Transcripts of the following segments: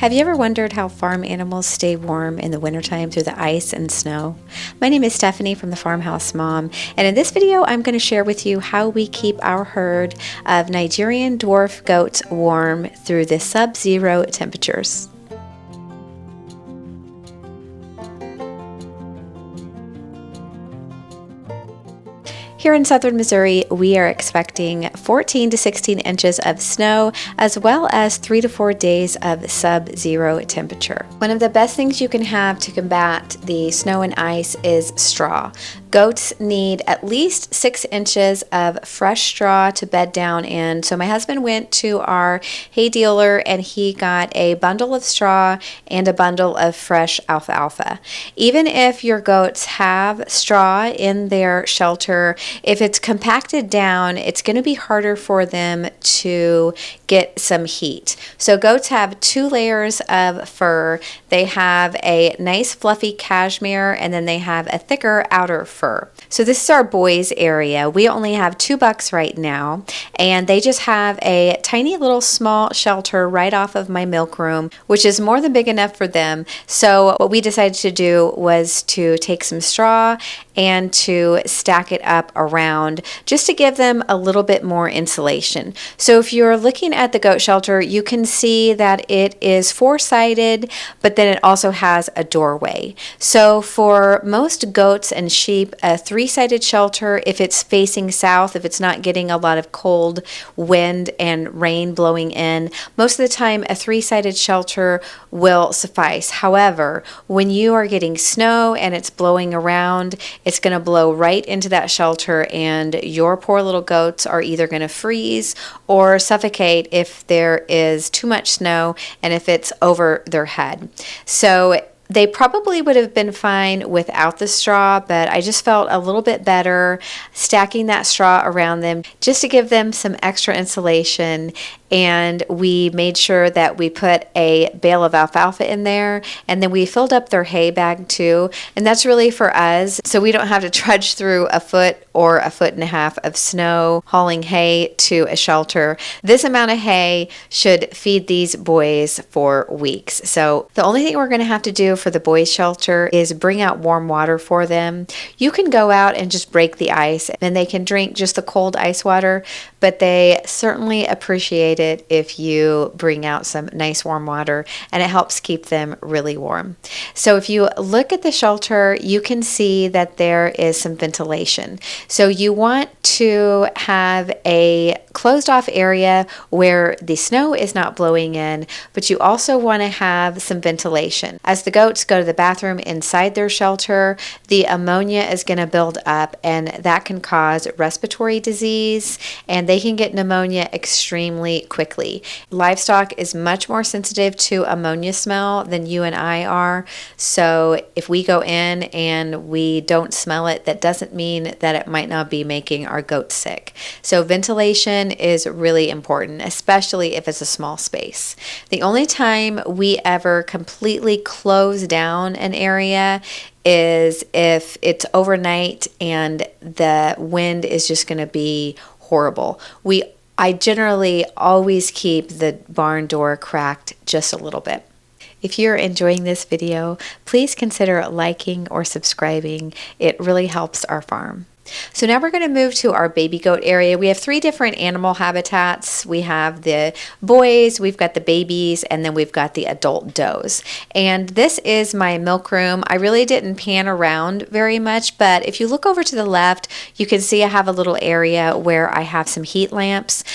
Have you ever wondered how farm animals stay warm in the wintertime through the ice and snow? My name is Stephanie from the Farmhouse Mom, and in this video I'm going to share with you how we keep our herd of Nigerian dwarf goats warm through the sub-zero temperatures. Here in southern Missouri, we are expecting 14 to 16 inches of snow, as well as 3 to 4 days of sub-zero temperature. One of the best things you can have to combat the snow and ice is straw. Goats need at least 6 inches of fresh straw to bed down in. So my husband went to our hay dealer and he got a bundle of straw and a bundle of fresh alfalfa. Even if your goats have straw in their shelter, if it's compacted down, it's going to be harder for them to get some heat. So goats have 2 layers of fur. They have a nice fluffy cashmere, and then they have a thicker outer fur. So this is our boys area. We only have 2 bucks right now, and they just have a tiny little small shelter right off of my milk room, which is more than big enough for them. So what we decided to do was to take some straw and to stack it up around just to give them a little bit more insulation. So if you're looking at the goat shelter, you can see that it is 4-sided, but then it also has a doorway. So for most goats and sheep, a 3-sided shelter, if it's facing south, if it's not getting a lot of cold wind and rain blowing in, most of the time a 3-sided shelter will suffice. However, when you are getting snow and it's blowing around, it's going to blow right into that shelter, and your poor little goats are either going to freeze or suffocate if there is too much snow and if it's over their head. So they probably would have been fine without the straw, but I just felt a little bit better stacking that straw around them just to give them some extra insulation. And we made sure that we put a bale of alfalfa in there, and then we filled up their hay bag too. And that's really for us, so we don't have to trudge through a foot or a foot and a half of snow hauling hay to a shelter. This amount of hay should feed these boys for weeks. So the only thing we're going to have to do for the boys shelter is bring out warm water for them. You can go out and just break the ice, and they can drink just the cold ice water, but they certainly appreciate it if you bring out some nice warm water, and it helps keep them really warm. So if you look at the shelter, you can see that there is some ventilation. So you want to have a closed off area where the snow is not blowing in, but you also want to have some ventilation. As the goats go to the bathroom inside their shelter, the ammonia is going to build up, and that can cause respiratory disease, and they can get pneumonia extremely quickly. Livestock is much more sensitive to ammonia smell than you and I are. So if we go in and we don't smell it, that doesn't mean that it might not be making our goats sick. So ventilation is really important, especially if it's a small space. The only time we ever completely close down an area is if it's overnight and the wind is just going to be horrible. I generally always keep the barn door cracked just a little bit. If you're enjoying this video, please consider liking or subscribing. It really helps our farm. So now we're going to move to our baby goat area. We have 3 different animal habitats. We have the boys, we've got the babies, and then we've got the adult does. And this is my milk room. I really didn't pan around very much, but if you look over to the left, you can see I have a little area where I have some heat lamps.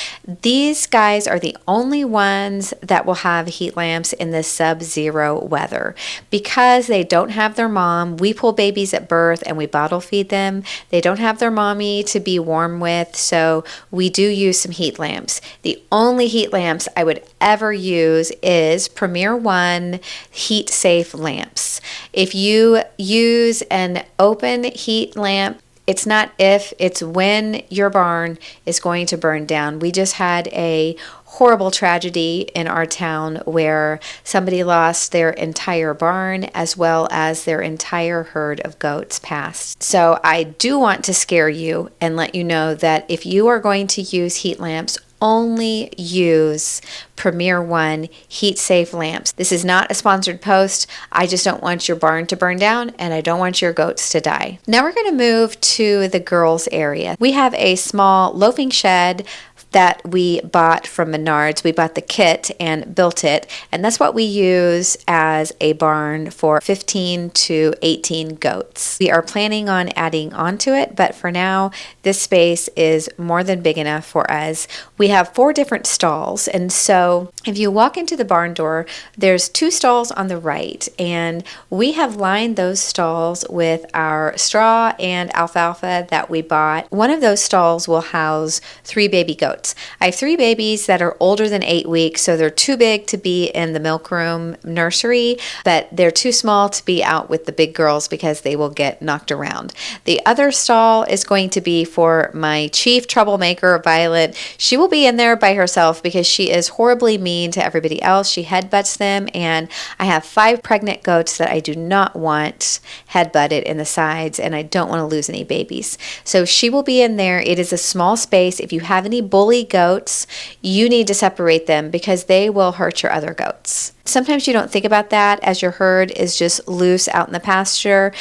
These guys are the only ones that will have heat lamps in this sub-zero weather. Because they don't have their mom, we pull babies at birth and we bottle feed them. They don't have their mommy to be warm with, so we do use some heat lamps. The only heat lamps I would ever use is Premier One heat safe lamps. If you use an open heat lamp, it's not if, it's when your barn is going to burn down. We just had a horrible tragedy in our town where somebody lost their entire barn as well as their entire herd of goats passed. So I do want to scare you and let you know that if you are going to use heat lamps, only use Premier One heat safe lamps. This is not a sponsored post. I just don't want your barn to burn down and I don't want your goats to die. Now we're going to move to the girls area. We have a small loafing shed that we bought from Menards. We bought the kit and built it, and that's what we use as a barn for 15 to 18 goats. We are planning on adding onto it, but for now, this space is more than big enough for us. We have 4 different stalls, and so if you walk into the barn door, there's 2 stalls on the right, and we have lined those stalls with our straw and alfalfa that we bought. One of those stalls will house 3 baby goats. I have 3 babies that are older than 8 weeks, so they're too big to be in the milk room nursery, but they're too small to be out with the big girls because they will get knocked around. The other stall is going to be for my chief troublemaker, Violet. She will be in there by herself because she is horribly mean to everybody else. She headbutts them, and I have 5 pregnant goats that I do not want headbutted in the sides, and I don't want to lose any babies. So she will be in there. It is a small space. If you have any bully goats, you need to separate them because they will hurt your other goats. Sometimes you don't think about that as your herd is just loose out in the pasture.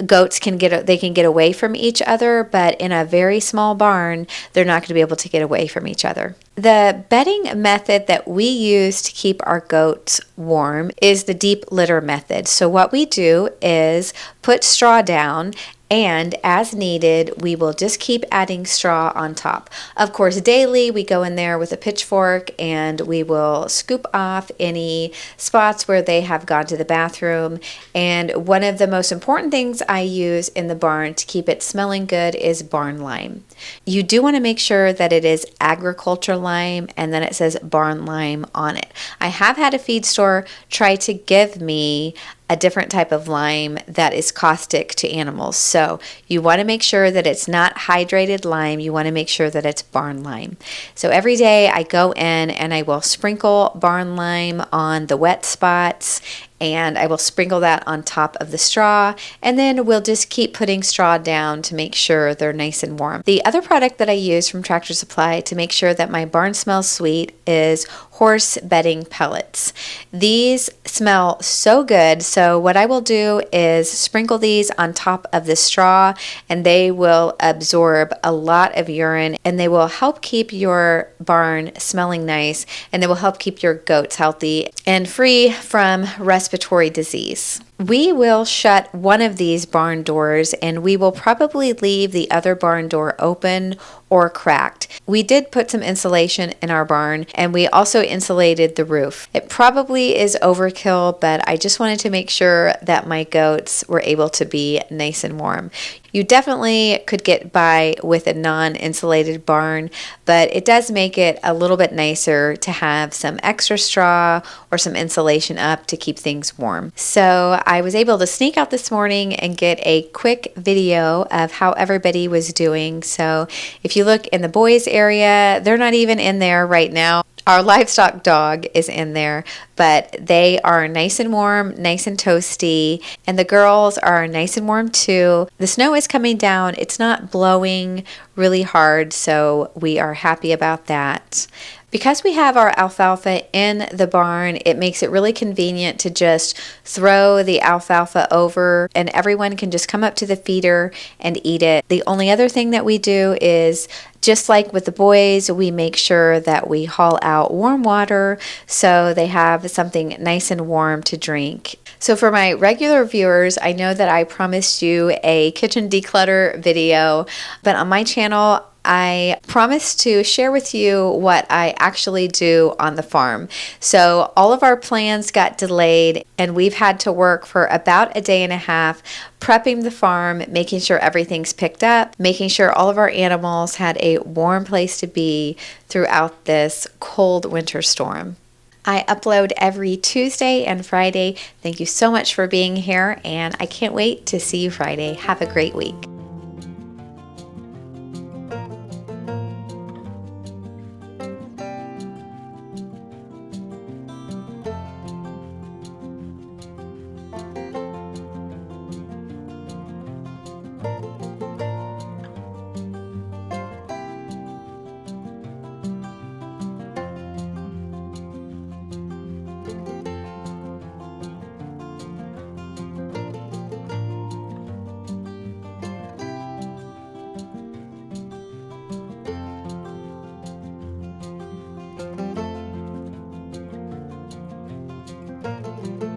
Goats can get away from each other, but in a very small barn, they're not going to be able to get away from each other. The bedding method that we use to keep our goats warm is the deep litter method. So what we do is put straw down, and as needed, we will just keep adding straw on top. Of course, daily we go in there with a pitchfork and we will scoop off any spots where they have gone to the bathroom. And one of the most important things I use in the barn to keep it smelling good is barn lime. You do want to make sure that it is agriculture lime and then it says barn lime on it. I have had a feed store try to give me a different type of lime that is caustic to animals. So you want to make sure that it's not hydrated lime. You want to make sure that it's barn lime. So every day I go in and I will sprinkle barn lime on the wet spots, and I will sprinkle that on top of the straw, and then we'll just keep putting straw down to make sure they're nice and warm. The other product that I use from Tractor Supply to make sure that my barn smells sweet is horse bedding pellets. These smell so good, so what I will do is sprinkle these on top of the straw, and they will absorb a lot of urine, and they will help keep your barn smelling nice, and they will help keep your goats healthy and free from respiratory disease. We will shut one of these barn doors and we will probably leave the other barn door open or cracked. We did put some insulation in our barn and we also insulated the roof. It probably is overkill, but I just wanted to make sure that my goats were able to be nice and warm. You definitely could get by with a non-insulated barn, but it does make it a little bit nicer to have some extra straw or some insulation up to keep things warm. So I was able to sneak out this morning and get a quick video of how everybody was doing. So if you look in the boys area, they're not even in there right now. Our livestock dog is in there, but they are nice and warm, nice and toasty, and the girls are nice and warm too. The snow is coming down. It's not blowing really hard, so we are happy about that. Because we have our alfalfa in the barn, it makes it really convenient to just throw the alfalfa over and everyone can just come up to the feeder and eat it. The only other thing that we do is, just like with the boys, we make sure that we haul out warm water so they have something nice and warm to drink. So for my regular viewers, I know that I promised you a kitchen declutter video, but on my channel, I promised to share with you what I actually do on the farm. So all of our plans got delayed and we've had to work for about a day and a half prepping the farm, making sure everything's picked up, making sure all of our animals had a warm place to be throughout this cold winter storm. I upload every Tuesday and Friday. Thank you so much for being here, and I can't wait to see you Friday. Have a great week.